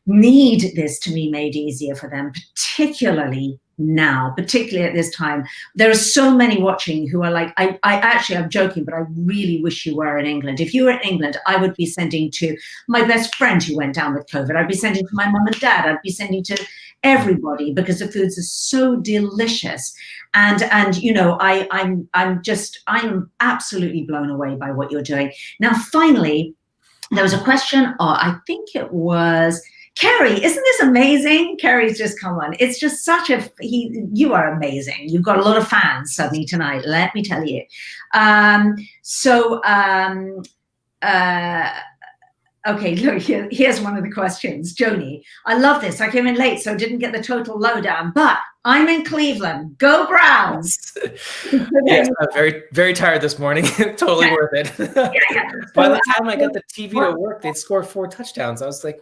need this to be made easier for them, particularly now, particularly at this time. There are so many watching who are like, I'm joking, but I really wish you were in England. If you were in England, I would be sending to my best friend who went down with COVID. I'd be sending to my mom and dad. I'd be sending to everybody because the foods are so delicious. And I'm absolutely blown away by what you're doing. Now, finally, there was a question, I think it was Kerry. Isn't this amazing? Kerry's just come on. It's just such a, you are amazing. You've got a lot of fans suddenly tonight, let me tell you. Okay, look, here's one of the questions. Joni, I love this. I came in late, so didn't get the total lowdown, but I'm in Cleveland. Go Browns! Yes, I'm very, very tired this morning. Totally worth it. By the time I got the TV to work, they'd scored 4 touchdowns. I was like,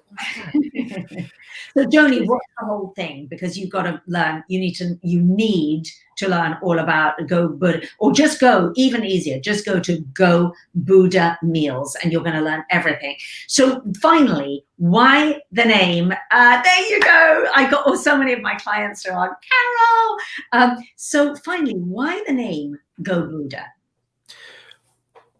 so Joni, what's the whole thing? Because you've got to learn, you need to learn all about Go Buddha, or just go, even easier, just go to Go Buddha Meals and you're going to learn everything. So finally, why the name? There you go. I got so many of my clients are on Carol. So finally, why the name Go Buddha?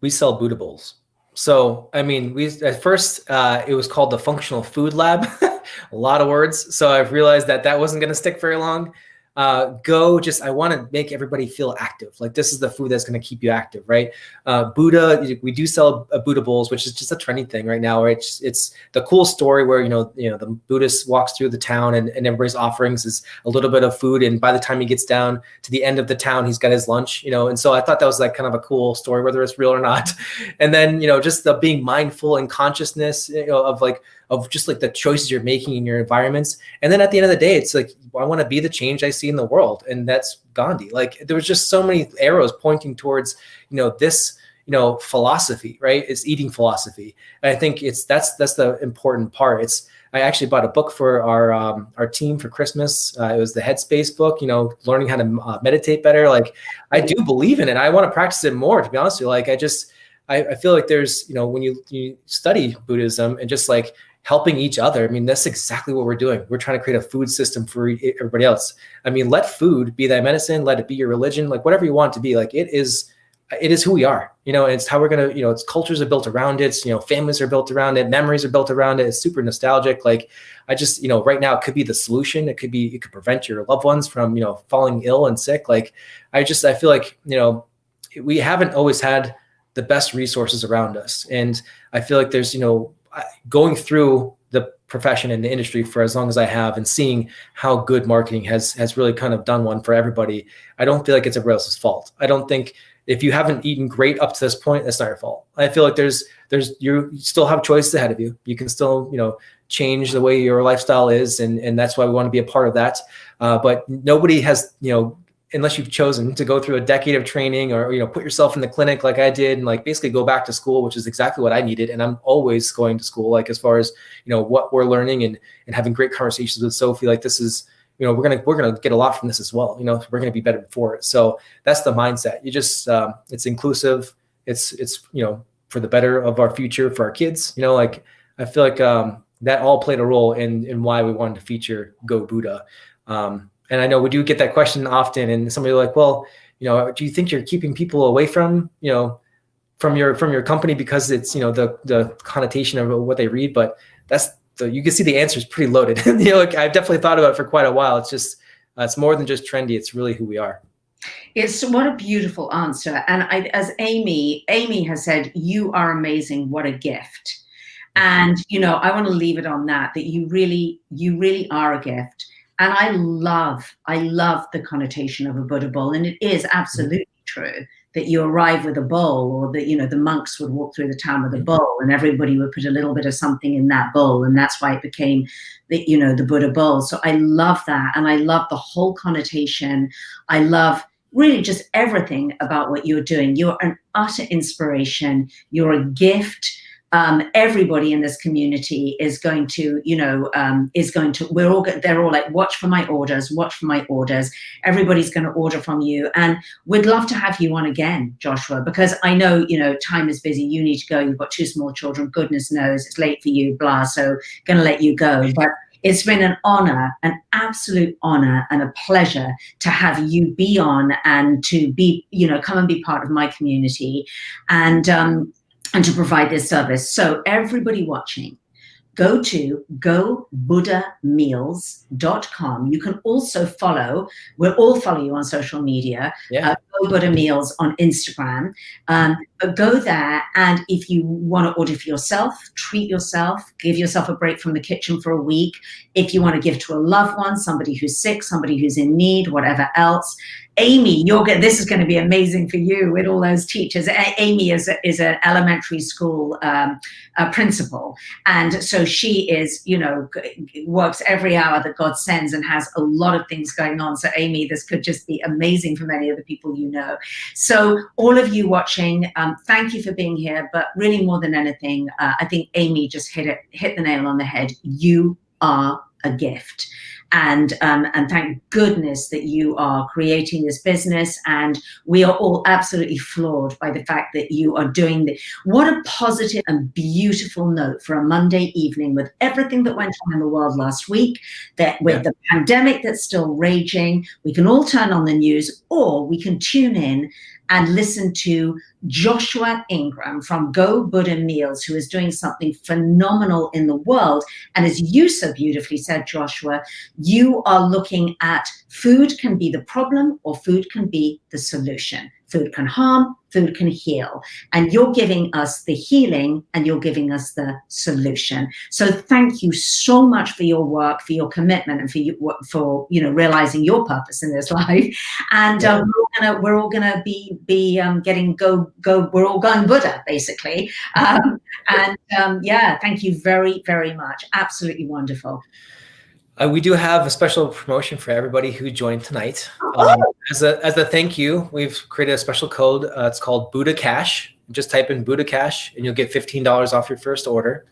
We sell Buddha bowls. So, I mean, at first it was called the Functional Food Lab, a lot of words. So I've realized that wasn't going to stick very long. I want to make everybody feel active. Like, this is the food that's going to keep you active, right? Buddha, we do sell Buddha bowls, which is just a trendy thing right now. Right? It's the cool story where, the Buddhist walks through the town and everybody's offerings is a little bit of food. And by the time he gets down to the end of the town, he's got his lunch, And so I thought that was like kind of a cool story, whether it's real or not. And then, just the being mindful and consciousness, of just like the choices you're making in your environments. And then at the end of the day, it's like, I want to be the change I see in the world. And that's Gandhi. Like, there was just so many arrows pointing towards, this, philosophy, right? It's eating philosophy. And I think that's the important part. I actually bought a book for our team for Christmas. It was the Headspace book, learning how to meditate better. Like, I do believe in it. I want to practice it more, to be honest with you. Like, I feel like there's, when you study Buddhism and just like helping each other, I mean, that's exactly what we're doing. We're trying to create a food system for everybody else. I mean, let food be thy medicine, let it be your religion, like whatever you want it to be. Like, it is who we are, and it's how we're going to, it's cultures are built around it. Families are built around it. Memories are built around it. It's super nostalgic. Like, I just, right now it could be the solution. It could prevent your loved ones from, falling ill and sick. Like, I feel like, we haven't always had the best resources around us. And I feel like there's, going through the profession and the industry for as long as I have and seeing how good marketing has really kind of done one for everybody, I don't feel like it's everybody else's fault. I don't think if you haven't eaten great up to this point, that's not your fault. I feel like you still have choices ahead of you. You can still, change the way your lifestyle is. And that's why we want to be a part of that. But nobody has, unless you've chosen to go through a decade of training or, put yourself in the clinic like I did and like basically go back to school, which is exactly what I needed. And I'm always going to school, like as far as, what we're learning and having great conversations with Sophie, like this is, we're going to get a lot from this as well. We're going to be better for it. So that's the mindset. You just, it's inclusive. It's, for the better of our future, for our kids, like, I feel like, that all played a role in why we wanted to feature Go Buddha. And I know we do get that question often, and somebody like, well, do you think you're keeping people away from, from your company because it's, the connotation of what they read? But you can see the answer is pretty loaded. Like, I've definitely thought about it for quite a while. It's just, it's more than just trendy. It's really who we are. It's what a beautiful answer. And as Amy has said, you are amazing. What a gift. And, I want to leave it on that you really are a gift. And I love the connotation of a Buddha bowl. And it is absolutely true that you arrive with a bowl, or that, the monks would walk through the town with a bowl and everybody would put a little bit of something in that bowl. And that's why it became the Buddha bowl. So I love that. And I love the whole connotation. I love really just everything about what you're doing. You're an utter inspiration. You're a gift. Everybody in this community is going to, they're all like, watch for my orders. Everybody's going to order from you. And we'd love to have you on again, Joshua, because I know, time is busy. You need to go. You've got 2 small children. Goodness knows it's late for you, blah. So going to let you go. But it's been an honor, an absolute honor and a pleasure to have you be on and to be, come and be part of my community and to provide this service. So everybody watching, go to gobuddhameals.com. You can also we'll all follow you on social media. Yeah. Go Buddha Meals on Instagram. go there, and if you want to order for yourself, treat yourself, give yourself a break from the kitchen for a week. If you want to give to a loved one, somebody who's sick, somebody who's in need, whatever else. Amy, this is going to be amazing for you with all those teachers. Amy is an elementary school principal, and so she is, works every hour that God sends and has a lot of things going on. So Amy, this could just be amazing for many of the people you know. So all of you watching, thank you for being here. But really, more than anything, I think Amy just hit the nail on the head. You are a gift. And thank goodness that you are creating this business, and we are all absolutely floored by the fact that you are doing this. What a positive and beautiful note for a Monday evening with everything that went on in the world last week, that with the pandemic that's still raging, we can all turn on the news, or we can tune in and listen to Joshua Ingraham from Go Buddha Meals, who is doing something phenomenal in the world. And as you so beautifully said, Joshua, you are looking at food can be the problem or food can be the solution. Food can harm, food can heal. And you're giving us the healing and you're giving us the solution. So thank you so much for your work, for your commitment, and for realizing your purpose in this life. And we're all gonna be getting we're all going Buddha, basically. Thank you very, very much. Absolutely wonderful. We do have a special promotion for everybody who joined tonight. As a thank you, we've created a special code. It's called Buddha Cash. Just type in Buddha Cash and you'll get $15 off your first order.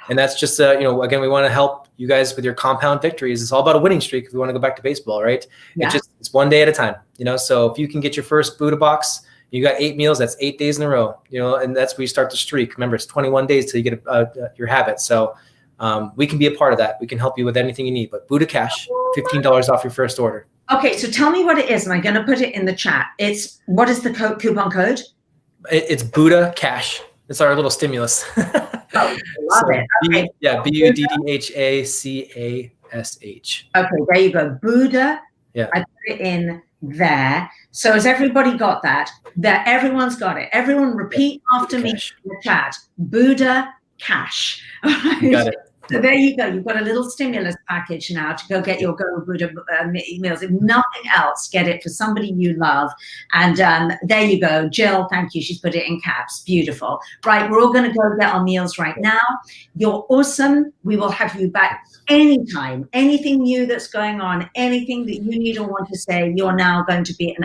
And that's just, again, we want to help you guys with your compound victories. It's all about a winning streak if we want to go back to baseball, right? Yeah. It's one day at a time, so if you can get your first Buddha box, you got 8 meals, that's 8 days in a row, and that's where you start the streak. Remember, it's 21 days till you get your habit. So we can be a part of that. We can help you with anything you need, but Buddha Cash, $15 off your first order. Okay, so tell me what it is, and I'm going to put it in the chat. What is the coupon code? It's Buddha Cash. It's our little stimulus. Oh, love it. Okay. BUDDHACASH. Okay, there you go. Buddha. Yeah. I put it in there. So has everybody got that? Everyone's got it. Everyone repeat after me in the chat. Buddha Cash. You got it. So there you go. You've got a little stimulus package now to go get your Go Buddha meals. If nothing else, get it for somebody you love. And there you go. Jill, thank you. She's put it in caps. Beautiful. Right, we're all going to go get our meals right now. You're awesome. We will have you back anytime. Anything new that's going on, anything that you need or want to say, you're now going to be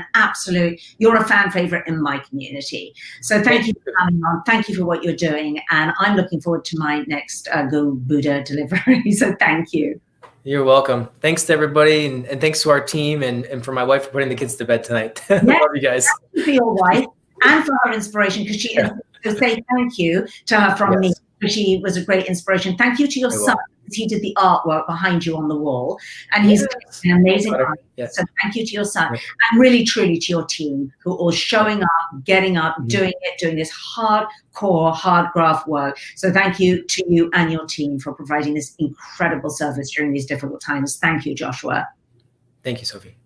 you're a fan favorite in my community. So thank you for coming on. Thank you for what you're doing. And I'm looking forward to my next Go Buddha delivery. So thank you. You're welcome. Thanks to everybody, and thanks to our team and for my wife for putting the kids to bed tonight. Yes, love you guys. Thank you for your wife and for her inspiration, because she is to say thank you to her from me. She was a great inspiration. Thank you to your son, because he did the artwork behind you on the wall, and he's an amazing artist. So thank you to your son, and really truly to your team, who are all showing up, getting up, doing this hardcore, hard graft work. So thank you to you and your team for providing this incredible service during these difficult times. Thank you, Joshua. Thank you, Sophie.